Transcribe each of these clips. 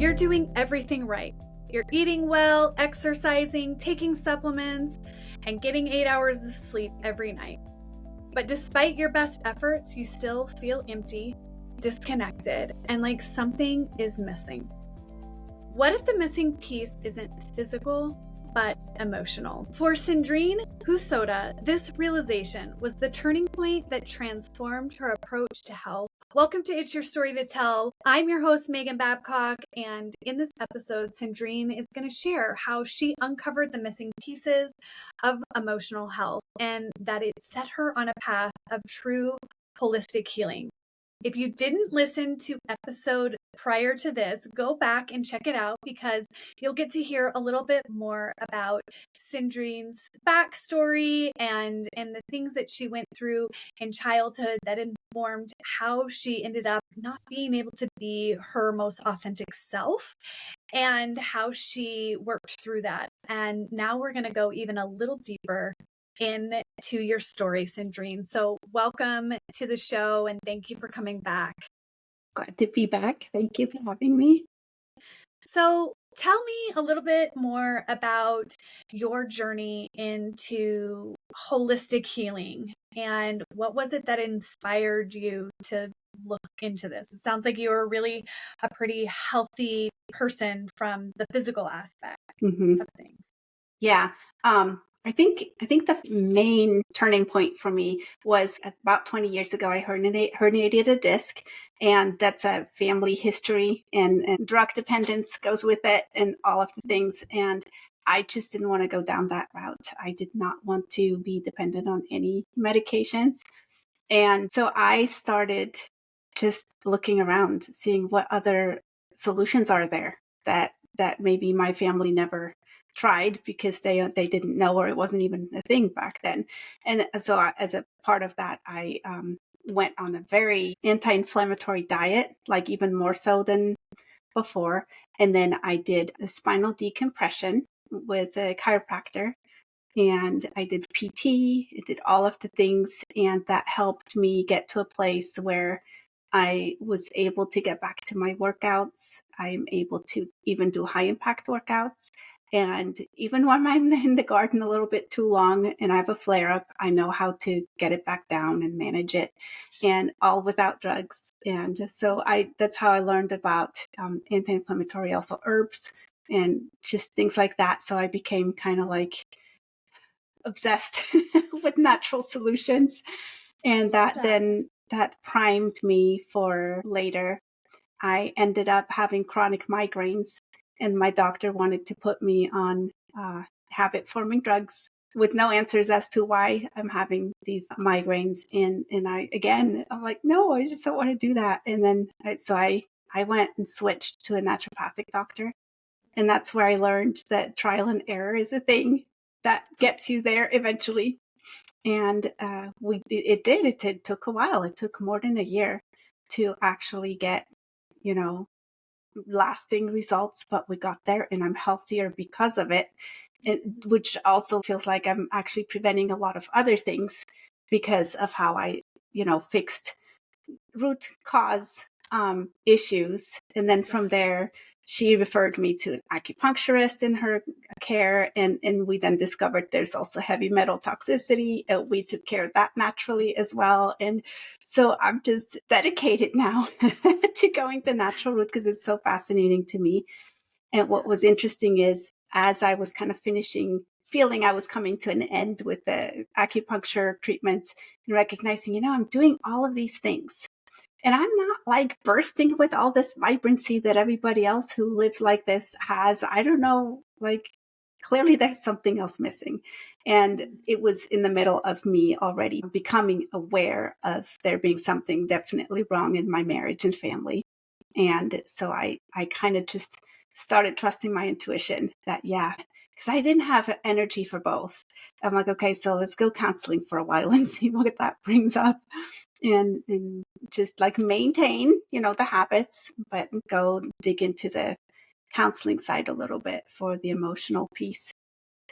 you're doing everything right. You're eating well, exercising, taking supplements, and getting 8 hours of sleep every night. But despite your best efforts, you still feel empty, disconnected, and like something is missing. What if the missing piece isn't physical, but emotional? For Cendrine Hosoda, this realization was the turning point that transformed her approach to health. Welcome to It's Your Story to Tell. I'm your host, Megan Babcock, and in this episode, Cendrine is going to share how she uncovered the missing pieces of emotional health and that it set her on a path of true holistic healing. If you didn't listen to episode prior to this, go back and check it out because you'll get to hear a little bit more about Cendrine's backstory and the things that she went through in childhood that informed how she ended up not being able to be her most authentic self and how she worked through that. And now we're going to go even a little deeper into your story, Cendrine. So welcome to the show and thank you for coming back. Glad to be back. Thank you for having me. So tell me a little bit more about your journey into holistic healing and what was it that inspired you to look into this? It sounds like you were really a pretty healthy person from the physical aspect of things. Yeah. I think the main turning point for me was about 20 years ago. I herniated a disc, and that's a family history, and drug dependence goes with it, and all of the things. And I just didn't want to go down that route. I did not want to be dependent on any medications, and so I started just looking around, seeing what other solutions are there that maybe my family never tried because they didn't know, or it wasn't even a thing back then. And so as a part of that, I went on a very anti-inflammatory diet, like even more so than before. And then I did a spinal decompression with a chiropractor, and I did PT, I did all of the things, and that helped me get to a place where I was able to get back to my workouts. I'm able to even do high impact workouts. And even when I'm in the garden a little bit too long and I have a flare up, I know how to get it back down and manage it, and all without drugs. And so that's how I learned about anti-inflammatory, also herbs and just things like that. So I became kind of like obsessed with natural solutions. And that primed me for later. I ended up having chronic migraines, and my doctor wanted to put me on habit-forming drugs with no answers as to why I'm having these migraines. And I'm like, no, I just don't want to do that. And then I went and switched to a naturopathic doctor. And that's where I learned that trial and error is a thing that gets you there eventually. And it took a while. It took more than a year to actually get, lasting results, but we got there, and I'm healthier because of it, which also feels like I'm actually preventing a lot of other things because of how I, fixed root cause issues. And then from there, she referred me to an acupuncturist in her care, and we then discovered there's also heavy metal toxicity. We took care of that naturally as well. And so I'm just dedicated now to going the natural route because it's so fascinating to me. And what was interesting is, as I was kind of feeling I was coming to an end with the acupuncture treatments and recognizing, I'm doing all of these things. And I'm not like bursting with all this vibrancy that everybody else who lives like this has. I don't know, like clearly there's something else missing. And it was in the middle of me already becoming aware of there being something definitely wrong in my marriage and family. And so I kind of just started trusting my intuition that, because I didn't have energy for both. I'm like, okay, so let's go counseling for a while and see what that brings up. And just like maintain, the habits, but go dig into the counseling side a little bit for the emotional piece.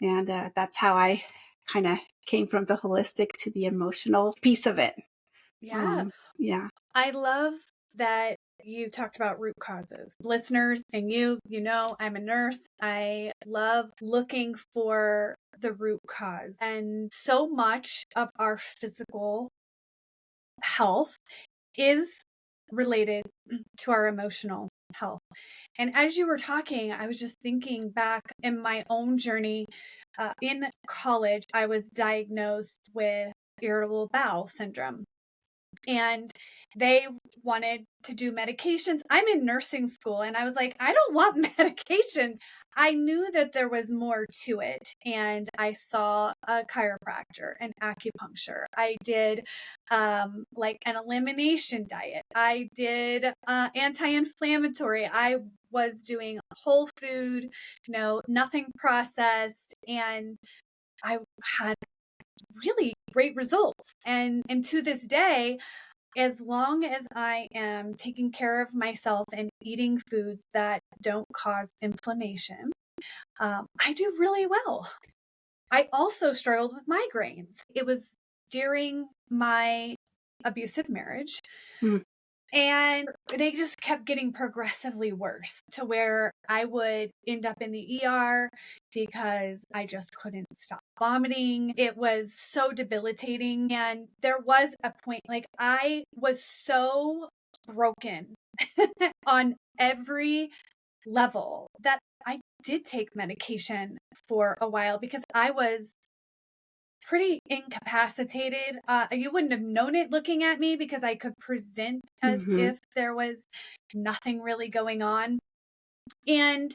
And that's how I kind of came from the holistic to the emotional piece of it. Yeah. Yeah. I love that you talked about root causes. Listeners, and you know, I'm a nurse. I love looking for the root cause. And so much of our physical health is related to our emotional health. And as you were talking, I was just thinking back in my own journey. In college, I was diagnosed with irritable bowel syndrome. And they wanted to do medications. I'm in nursing school and I was like, I don't want medications. I knew that there was more to it. And I saw a chiropractor and acupuncture. I did like an elimination diet. I did anti-inflammatory. I was doing whole food, nothing processed. And I had really great results. And to this day, as long as I am taking care of myself and eating foods that don't cause inflammation, I do really well. I also struggled with migraines. It was during my abusive marriage. Mm. And they just kept getting progressively worse to where I would end up in the ER because I just couldn't stop vomiting. It was so debilitating. And there was a point, like, I was so broken on every level that I did take medication for a while because I was pretty incapacitated. You wouldn't have known it looking at me because I could present as if there was nothing really going on. And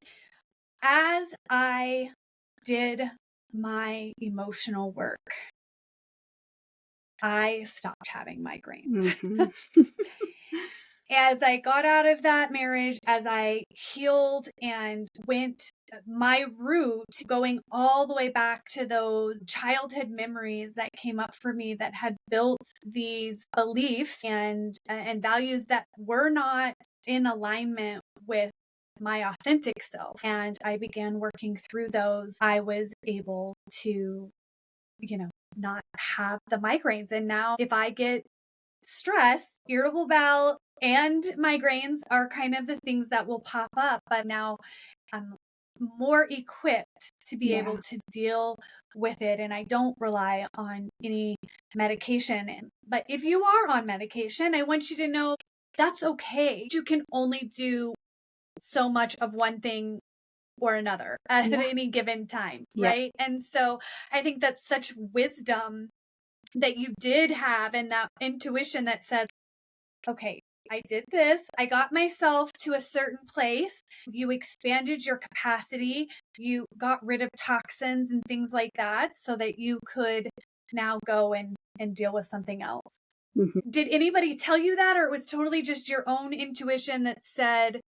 as I did my emotional work, I stopped having migraines. As I got out of that marriage, as I healed and went my route going all the way back to those childhood memories that came up for me that had built these beliefs and values that were not in alignment with my authentic self. And I began working through those. I was able to, not have the migraines. And now if I get stress, irritable bowel, and migraines are kind of the things that will pop up. But now I'm more equipped to be able to deal with it. And I don't rely on any medication. But if you are on medication, I want you to know that's okay. You can only do so much of one thing or another at any given time, right? And so I think that's such wisdom that you did have, and that intuition that said, okay, I did this. I got myself to a certain place. You expanded your capacity. You got rid of toxins and things like that so that you could now go and deal with something else. Did anybody tell you that, or it was totally just your own intuition that said,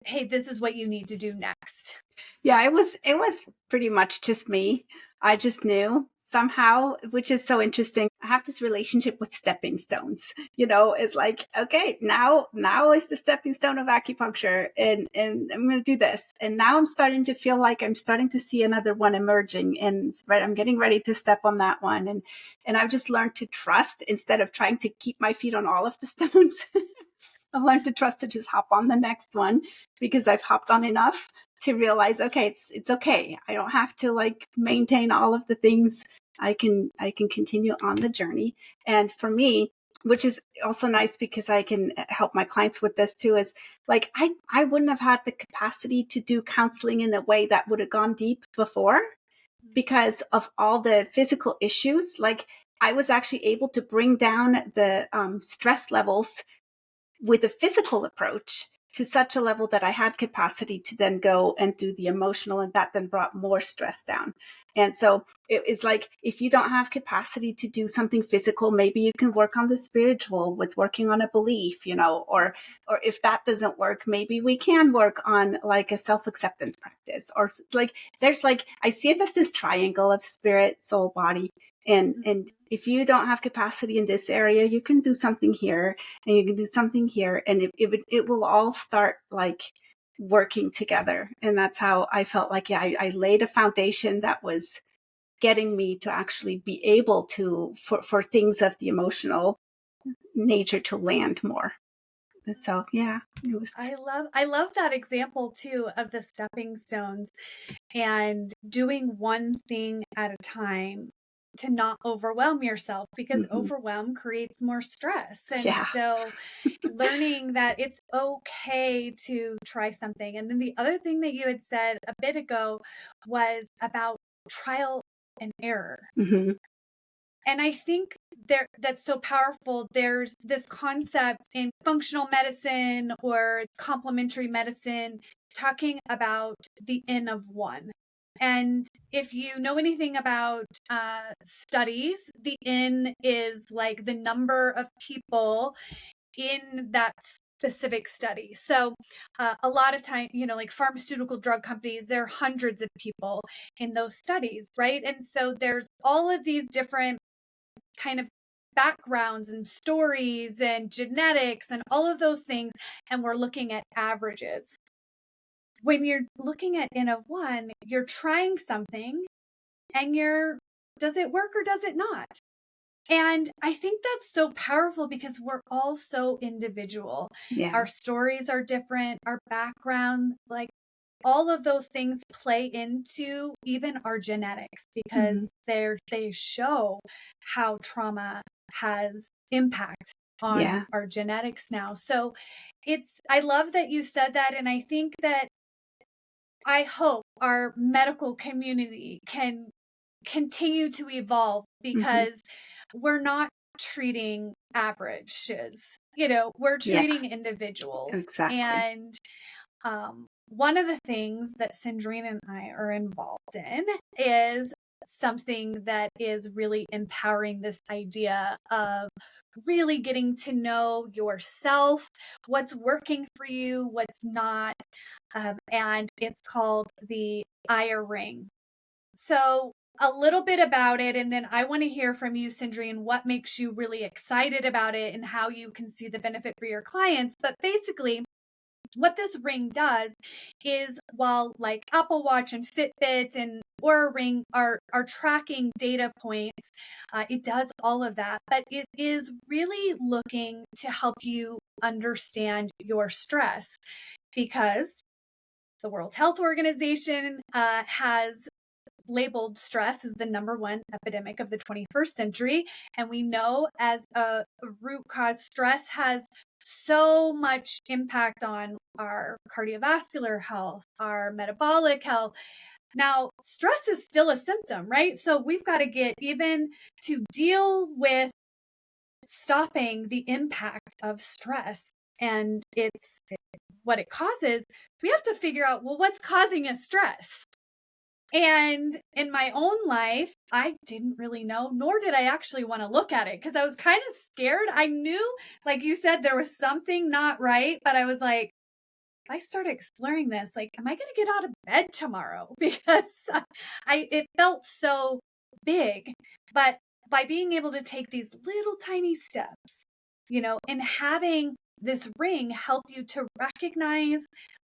hey, this is what you need to do next? Yeah, it was pretty much just me. I just knew somehow, which is so interesting. I have this relationship with stepping stones. It's like, okay, now is the stepping stone of acupuncture, and I'm going to do this. And now I'm starting to feel like I'm starting to see another one emerging, and I'm getting ready to step on that one. And I've just learned to trust instead of trying to keep my feet on all of the stones. I've learned to trust to just hop on the next one because I've hopped on enough to realize, okay, it's okay. I don't have to like maintain all of the things. I can continue on the journey. And for me, which is also nice because I can help my clients with this too, is like, I wouldn't have had the capacity to do counseling in a way that would have gone deep before because of all the physical issues. Like I was actually able to bring down the stress levels with a physical approach to such a level that I had capacity to then go and do the emotional, and that then brought more stress down. And so it is like, if you don't have capacity to do something physical, maybe you can work on the spiritual with working on a belief, or if that doesn't work, maybe we can work on like a self-acceptance practice, or like, there's like, I see it as this triangle of spirit, soul, body. And if you don't have capacity in this area, you can do something here and you can do something here, and it will all start like working together. And that's how I felt like, I laid a foundation that was getting me to actually be able to, for things of the emotional nature to land more. So yeah, it was. I love that example too of the stepping stones and doing one thing at a time to not overwhelm yourself, because Mhm. overwhelm creates more stress. And Yeah. so learning that it's okay to try something. And then the other thing that you had said a bit ago was about trial and error. Hmm. And I think that's so powerful. There's this concept in functional medicine or complementary medicine talking about the N of one. And if you know anything about studies, the N is like the number of people in that specific study. So a lot of time, like pharmaceutical drug companies, there are hundreds of people in those studies, right? And so there's all of these different kind of backgrounds and stories and genetics and all of those things, and we're looking at averages. When you're looking at N of one, you're trying something and does it work or does it not? And I think that's so powerful because we're all so individual. Yeah. Our stories are different, our background, like all of those things play into even our genetics, Hmm. because they show how trauma has impact on Yeah. our genetics now. So I love that you said that. And I think that I hope our medical community can continue to evolve, Hmm. because we're not treating averages, we're Yeah. treating individuals. Exactly. And one of the things that Cendrine and I are involved in is something that is really empowering this idea of really getting to know yourself, what's working for you, what's not. And it's called the Aya Ring. So, a little bit about it, and then I want to hear from you, Cendrine, what makes you really excited about it and how you can see the benefit for your clients. But basically, what this ring does is, while like Apple Watch and Fitbit and Oura Ring are tracking data points, it does all of that, but it is really looking to help you understand your stress, because the World Health Organization has labeled stress as the number one epidemic of the 21st century. And we know, as a root cause, stress has so much impact on our cardiovascular health, our metabolic health. Now, stress is still a symptom, right? So we've got to get even to deal with stopping the impact of stress and what it causes. We have to figure out, well, what's causing us stress? And in my own life, I didn't really know, nor did I actually want to look at it, because I was kind of scared. I knew, like you said, there was something not right, but I was like, if I start exploring this, like, am I going to get out of bed tomorrow? Because it felt so big. But by being able to take these little tiny steps, and having this ring help you to recognize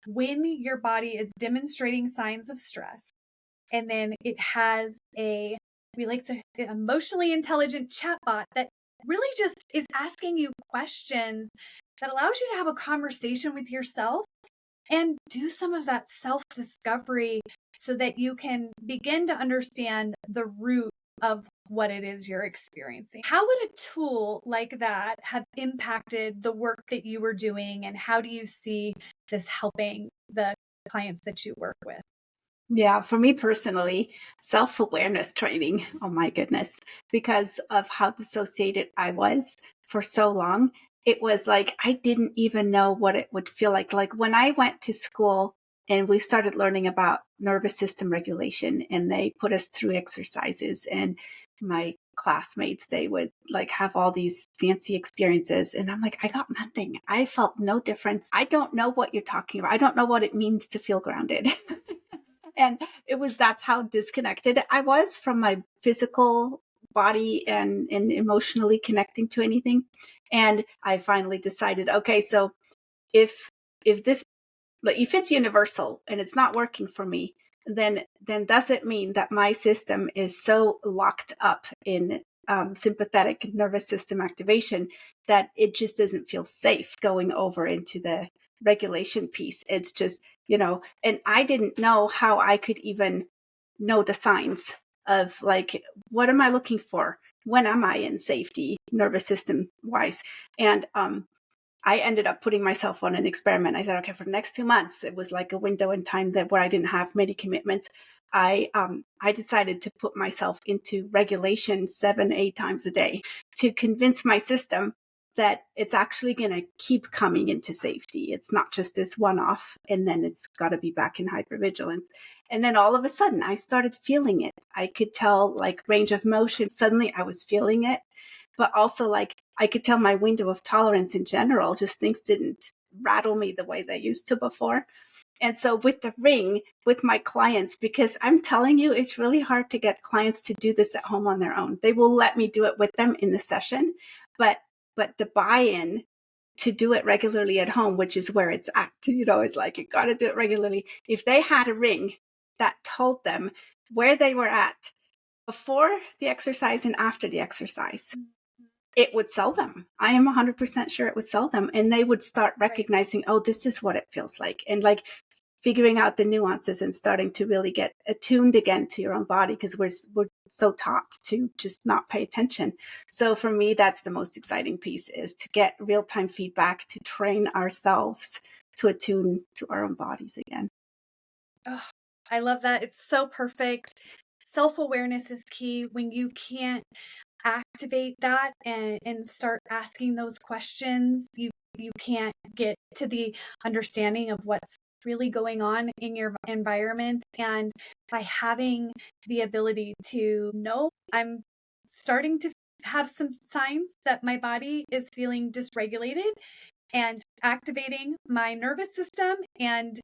when your body is demonstrating signs of stress. And then it has we like to, emotionally intelligent chatbot that really just is asking you questions that allows you to have a conversation with yourself and do some of that self-discovery, so that you can begin to understand the root of what it is you're experiencing. How would a tool like that have impacted the work that you were doing, and how do you see this helping the clients that you work with? Yeah, for me personally, self-awareness training, oh my goodness, because of how dissociated I was for so long, it was like I didn't even know what it would feel like. Like when I went to school and we started learning about nervous system regulation, and they put us through exercises, and my classmates, they would like have all these fancy experiences, and I'm like, I got nothing. I felt no difference. I don't know what you're talking about. I don't know what it means to feel grounded. And that's how disconnected I was from my physical body, and emotionally connecting to anything. And I finally decided, okay, so if this, like, if it's universal and it's not working for me, then does it mean that my system is so locked up in sympathetic nervous system activation, that it just doesn't feel safe going over into the regulation piece. It's just, and I didn't know how I could even know the signs of like, what am I looking for? When am I in safety, nervous system wise? And I ended up putting myself on an experiment. I said, okay, for the next 2 months, it was like a window in time that where I didn't have many commitments. I decided to put myself into regulation 7-8 times a day to convince my system that it's actually going to keep coming into safety. It's not just this one-off, and then it's got to be back in hypervigilance. And then all of a sudden, I started feeling it. I could tell like range of motion. Suddenly, I was feeling it, but also like I could tell my window of tolerance in general. Just things didn't rattle me the way they used to before. And so with the ring, with my clients, because I'm telling you, it's really hard to get clients to do this at home on their own. They will let me do it with them in the session, but the buy-in to do it regularly at home, which is where it's at, it's like, you got to do it regularly. If they had a ring that told them where they were at before the exercise and after the exercise, it would sell them. I am 100% sure it would sell them. And they would start recognizing, oh, this is what it feels like. And like figuring out the nuances and starting to really get attuned again to your own body, because we're so taught to just not pay attention. So for me, that's the most exciting piece, is to get real-time feedback, to train ourselves to attune to our own bodies again. Oh, I love that. It's so perfect. Self-awareness is key. When you can't activate that and start asking those questions, you can't get to the understanding of what's really going on in your environment. And by having the ability to know, I'm starting to have some signs that my body is feeling dysregulated, and activating my nervous system. And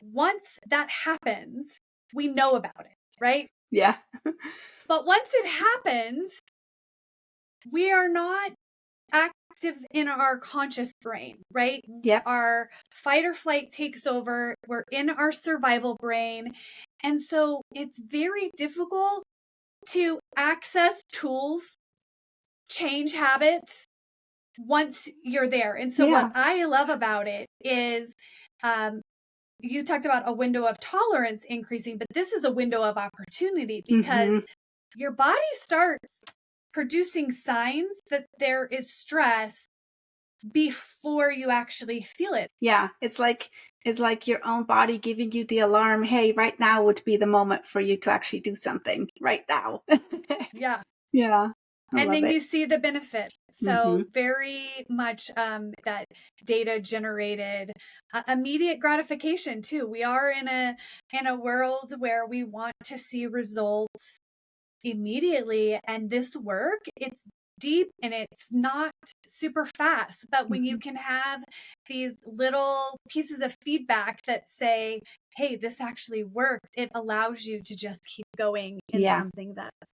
once that happens, we know about it, right? Yeah. But once it happens, we are not active in our conscious brain, right? Yep. Our fight or flight takes over. We're in our survival brain. And so it's very difficult to access tools, change habits once you're there. And so what I love about it is, you talked about a window of tolerance increasing, but this is a window of opportunity, because your body starts producing signs that there is stress before you actually feel it. Yeah, it's like your own body giving you the alarm. Hey, right now would be the moment for you to actually do something right now. Yeah. Yeah. And then you see the benefit. So very much that data generated immediate gratification too. We are in a world where we want to see results immediately, and this work, it's deep and it's not super fast, but when you can have these little pieces of feedback that say, hey, this actually worked, it allows you to just keep going in something that's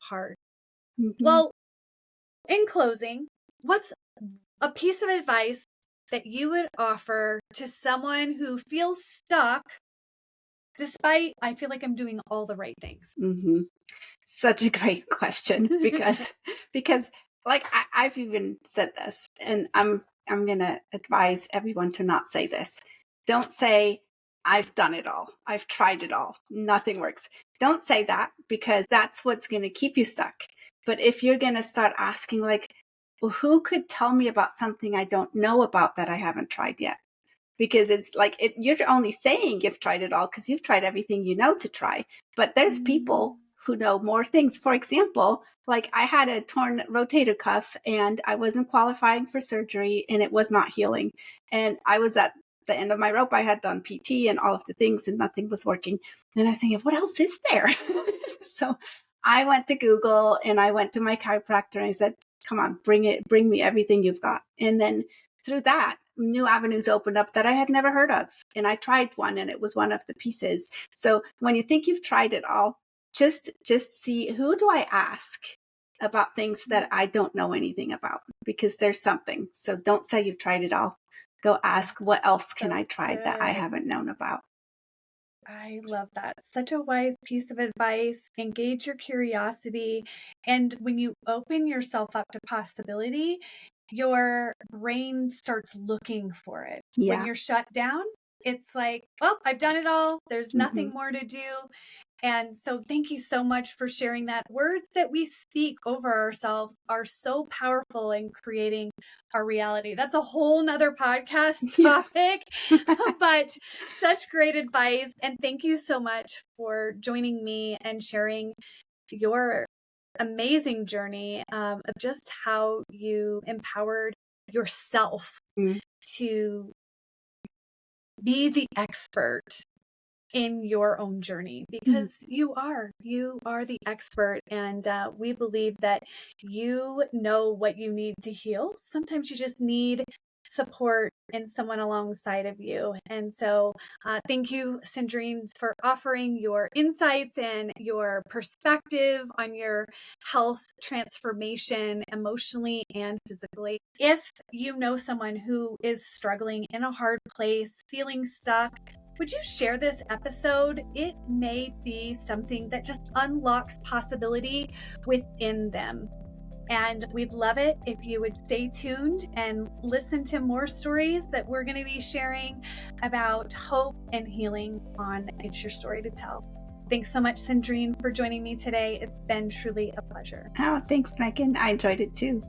hard. Well, in closing, what's a piece of advice that you would offer to someone who feels stuck despite, I feel like I'm doing all the right things? Such a great question, because like I've even said this, and I'm going to advise everyone to not say this. Don't say, I've done it all. I've tried it all. Nothing works. Don't say that, because that's what's going to keep you stuck. But if you're going to start asking like, well, who could tell me about something I don't know about that I haven't tried yet? Because it's like, you're only saying you've tried it all because you've tried everything you know to try. But there's people who know more things. For example, like I had a torn rotator cuff and I wasn't qualifying for surgery and it was not healing. And I was at the end of my rope. I had done PT and all of the things and nothing was working. And I was thinking, what else is there? So I went to Google and I went to my chiropractor and I said, come on, bring me everything you've got. And then through that, new avenues opened up that I had never heard of. And I tried one and it was one of the pieces. So when you think you've tried it all, just see, who do I ask about things that I don't know anything about? Because there's something. So don't say you've tried it all. Go ask, what else can I try that I haven't known about? I love that. Such a wise piece of advice. Engage your curiosity. And when you open yourself up to possibility, your brain starts looking for it. When Yeah. you're shut down, it's like, well, I've done it all. There's Mm-hmm. nothing more to do. And so, thank you so much for sharing that. Words that we speak over ourselves are so powerful in creating our reality. That's a whole nother podcast Yeah. topic, but such great advice. And thank you so much for joining me and sharing your amazing journey of just how you empowered yourself Mm. to be the expert in your own journey, Mm. because you are the expert, and we believe that you know what you need to heal. Sometimes you just need support and someone alongside of you. And so thank you, Cendrine, for offering your insights and your perspective on your health transformation emotionally and physically. If you know someone who is struggling in a hard place, feeling stuck, would you share this episode? It may be something that just unlocks possibility within them. And we'd love it if you would stay tuned and listen to more stories that we're going to be sharing about hope and healing on It's Your Story to Tell. Thanks so much, Cendrine, for joining me today. It's been truly a pleasure. Oh, thanks, Megan. I enjoyed it too.